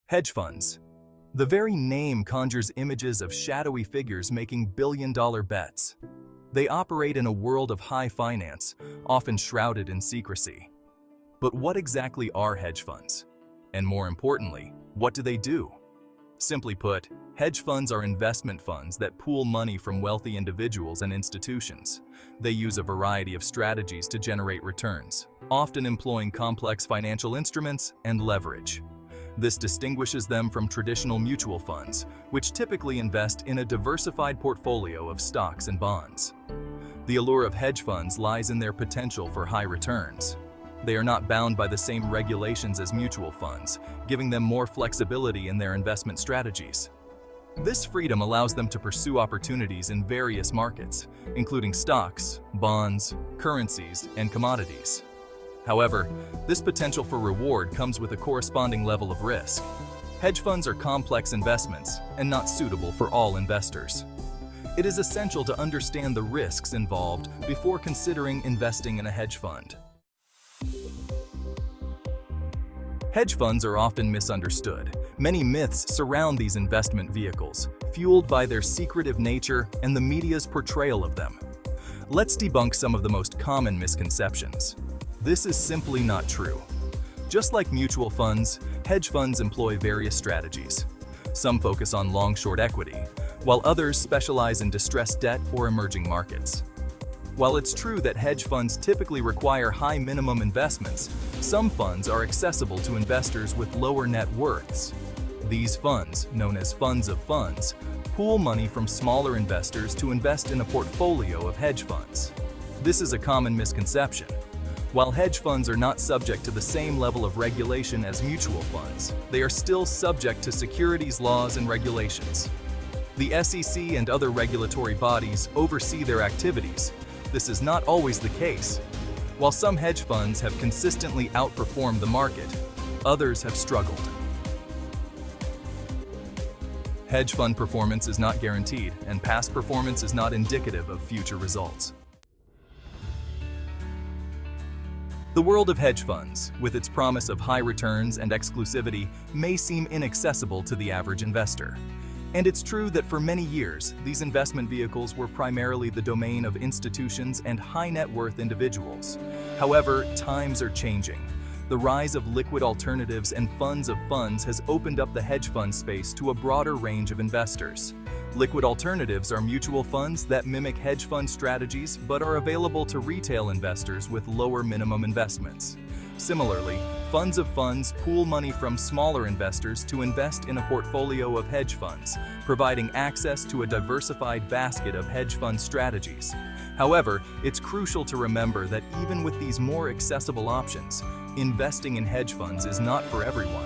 Hedge funds. The very name conjures images of shadowy figures making billion-dollar bets. They operate in a world of high finance, often shrouded in secrecy. But what exactly are hedge funds? And more importantly, what do they do? Simply put, hedge funds are investment funds that pool money from wealthy individuals and institutions. They use a variety of strategies to generate returns, often employing complex financial instruments and leverage. This distinguishes them from traditional mutual funds, which typically invest in a diversified portfolio of stocks and bonds. The allure of hedge funds lies in their potential for high returns. They are not bound by the same regulations as mutual funds, giving them more flexibility in their investment strategies. This freedom allows them to pursue opportunities in various markets, including stocks, bonds, currencies, and commodities. However, this potential for reward comes with a corresponding level of risk. Hedge funds are complex investments and not suitable for all investors. It is essential to understand the risks involved before considering investing in a hedge fund. Hedge funds are often misunderstood. Many myths surround these investment vehicles, fueled by their secretive nature and the media's portrayal of them. Let's debunk some of the most common misconceptions. This is simply not true. Just like mutual funds, hedge funds employ various strategies. Some focus on long-short equity, while others specialize in distressed debt or emerging markets. While it's true that hedge funds typically require high minimum investments, some funds are accessible to investors with lower net worths. These funds, known as funds of funds, pool money from smaller investors to invest in a portfolio of hedge funds. This is a common misconception. While hedge funds are not subject to the same level of regulation as mutual funds, they are still subject to securities laws and regulations. The SEC and other regulatory bodies oversee their activities. This is not always the case. While some hedge funds have consistently outperformed the market, others have struggled. Hedge fund performance is not guaranteed, and past performance is not indicative of future results. The world of hedge funds, with its promise of high returns and exclusivity, may seem inaccessible to the average investor. And it's true that for many years, these investment vehicles were primarily the domain of institutions and high-net-worth individuals. However, times are changing. The rise of liquid alternatives and funds of funds has opened up the hedge fund space to a broader range of investors. Liquid alternatives are mutual funds that mimic hedge fund strategies but are available to retail investors with lower minimum investments. Similarly, funds of funds pool money from smaller investors to invest in a portfolio of hedge funds, providing access to a diversified basket of hedge fund strategies. However, it's crucial to remember that even with these more accessible options, investing in hedge funds is not for everyone.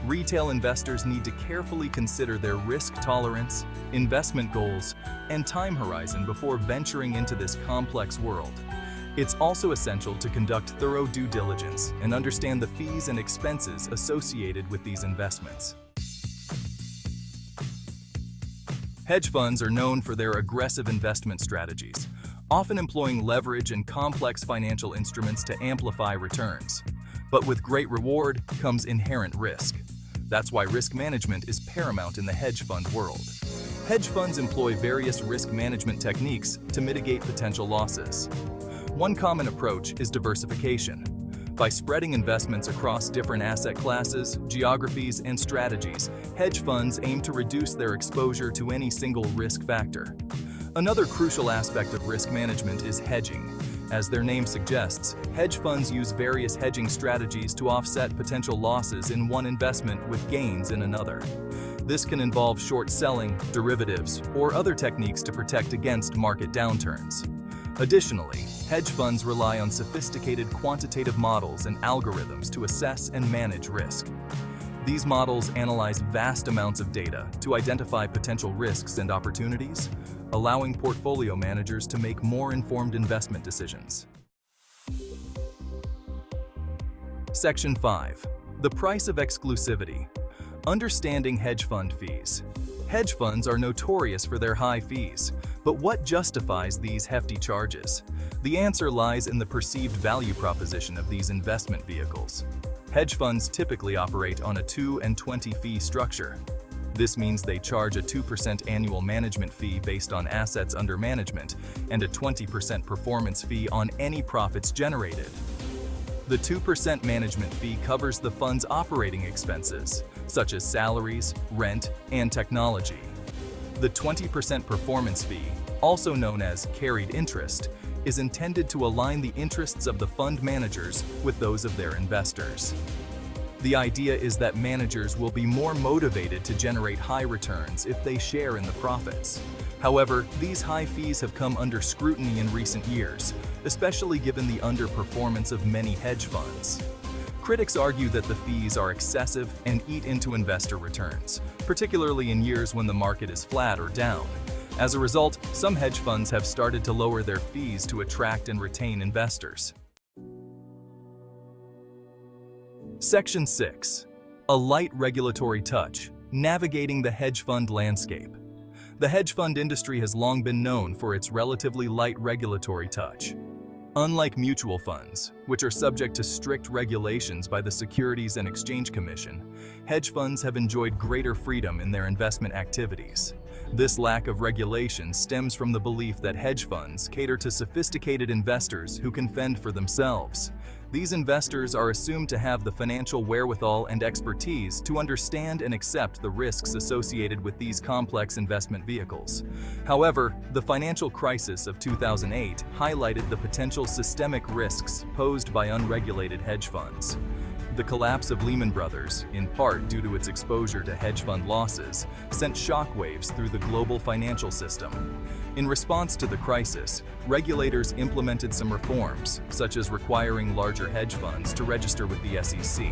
Retail investors need to carefully consider their risk tolerance, investment goals, and time horizon before venturing into this complex world. It's also essential to conduct thorough due diligence and understand the fees and expenses associated with these investments. Hedge funds are known for their aggressive investment strategies, often employing leverage and complex financial instruments to amplify returns. But with great reward comes inherent risk. That's why risk management is paramount in the hedge fund world. Hedge funds employ various risk management techniques to mitigate potential losses. One common approach is diversification. By spreading investments across different asset classes, geographies, and strategies, hedge funds aim to reduce their exposure to any single risk factor. Another crucial aspect of risk management is hedging. As their name suggests, hedge funds use various hedging strategies to offset potential losses in one investment with gains in another. This can involve short selling, derivatives, or other techniques to protect against market downturns. Additionally, hedge funds rely on sophisticated quantitative models and algorithms to assess and manage risk. These models analyze vast amounts of data to identify potential risks and opportunities, allowing portfolio managers to make more informed investment decisions. Section 5. The price of exclusivity. Understanding hedge fund fees. Hedge funds are notorious for their high fees, but what justifies these hefty charges? The answer lies in the perceived value proposition of these investment vehicles. Hedge funds typically operate on a 2 and 20 fee structure. This means they charge a 2% annual management fee based on assets under management and a 20% performance fee on any profits generated. The 2% management fee covers the fund's operating expenses, such as salaries, rent, and technology. The 20% performance fee, also known as carried interest, is intended to align the interests of the fund managers with those of their investors. The idea is that managers will be more motivated to generate high returns if they share in the profits. However, these high fees have come under scrutiny in recent years, especially given the underperformance of many hedge funds. Critics argue that the fees are excessive and eat into investor returns, particularly in years when the market is flat or down. As a result, some hedge funds have started to lower their fees to attract and retain investors. Section 6. A light regulatory touch, navigating the hedge fund landscape. The hedge fund industry has long been known for its relatively light regulatory touch. Unlike mutual funds, which are subject to strict regulations by the Securities and Exchange Commission, hedge funds have enjoyed greater freedom in their investment activities. This lack of regulation stems from the belief that hedge funds cater to sophisticated investors who can fend for themselves. These investors are assumed to have the financial wherewithal and expertise to understand and accept the risks associated with these complex investment vehicles. However, the financial crisis of 2008 highlighted the potential systemic risks posed by unregulated hedge funds. The collapse of Lehman Brothers, in part due to its exposure to hedge fund losses, sent shockwaves through the global financial system. In response to the crisis, regulators implemented some reforms, such as requiring larger hedge funds to register with the SEC.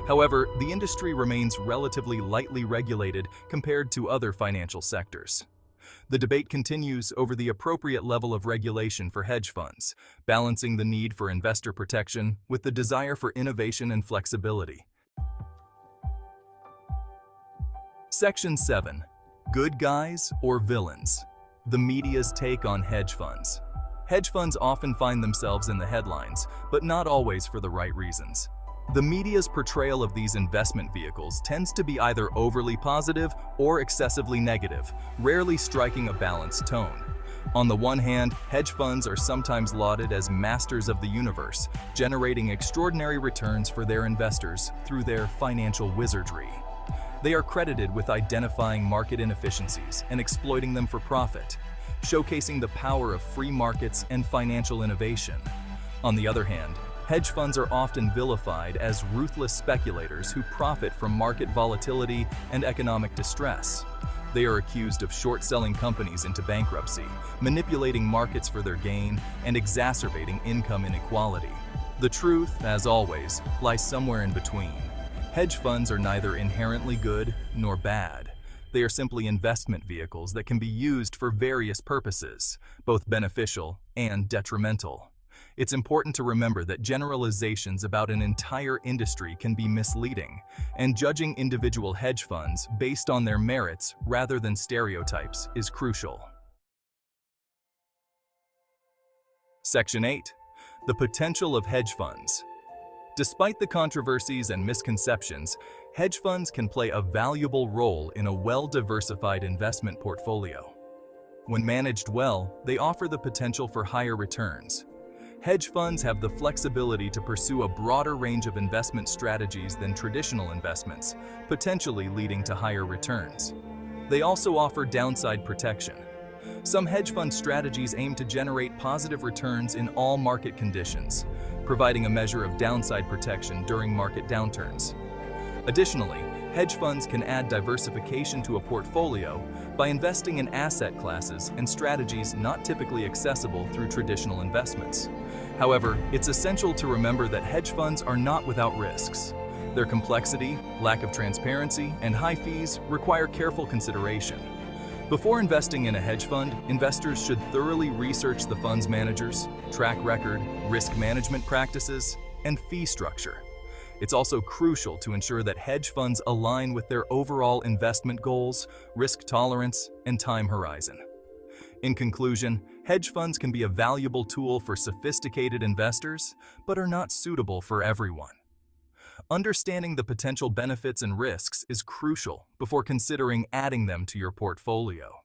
However, the industry remains relatively lightly regulated compared to other financial sectors. The debate continues over the appropriate level of regulation for hedge funds, balancing the need for investor protection with the desire for innovation and flexibility. Section 7. Good guys or villains? The media's take on hedge funds. Hedge funds often find themselves in the headlines, but not always for the right reasons. The media's portrayal of these investment vehicles tends to be either overly positive or excessively negative, rarely striking a balanced tone. On the one hand, hedge funds are sometimes lauded as masters of the universe, generating extraordinary returns for their investors through their financial wizardry. They are credited with identifying market inefficiencies and exploiting them for profit, showcasing the power of free markets and financial innovation. On the other hand, hedge funds are often vilified as ruthless speculators who profit from market volatility and economic distress. They are accused of short-selling companies into bankruptcy, manipulating markets for their gain, and exacerbating income inequality. The truth, as always, lies somewhere in between. Hedge funds are neither inherently good nor bad. They are simply investment vehicles that can be used for various purposes, both beneficial and detrimental. It's important to remember that generalizations about an entire industry can be misleading, and judging individual hedge funds based on their merits rather than stereotypes is crucial. Section 8. The potential of hedge funds. Despite the controversies and misconceptions, hedge funds can play a valuable role in a well-diversified investment portfolio. When managed well, they offer the potential for higher returns. Hedge funds have the flexibility to pursue a broader range of investment strategies than traditional investments, potentially leading to higher returns. They also offer downside protection. Some hedge fund strategies aim to generate positive returns in all market conditions, providing a measure of downside protection during market downturns. Additionally, hedge funds can add diversification to a portfolio by investing in asset classes and strategies not typically accessible through traditional investments. However, it's essential to remember that hedge funds are not without risks. Their complexity, lack of transparency, and high fees require careful consideration. Before investing in a hedge fund, investors should thoroughly research the fund's managers, track record, risk management practices, and fee structure. It's also crucial to ensure that hedge funds align with their overall investment goals, risk tolerance, and time horizon. In conclusion, hedge funds can be a valuable tool for sophisticated investors, but are not suitable for everyone. Understanding the potential benefits and risks is crucial before considering adding them to your portfolio.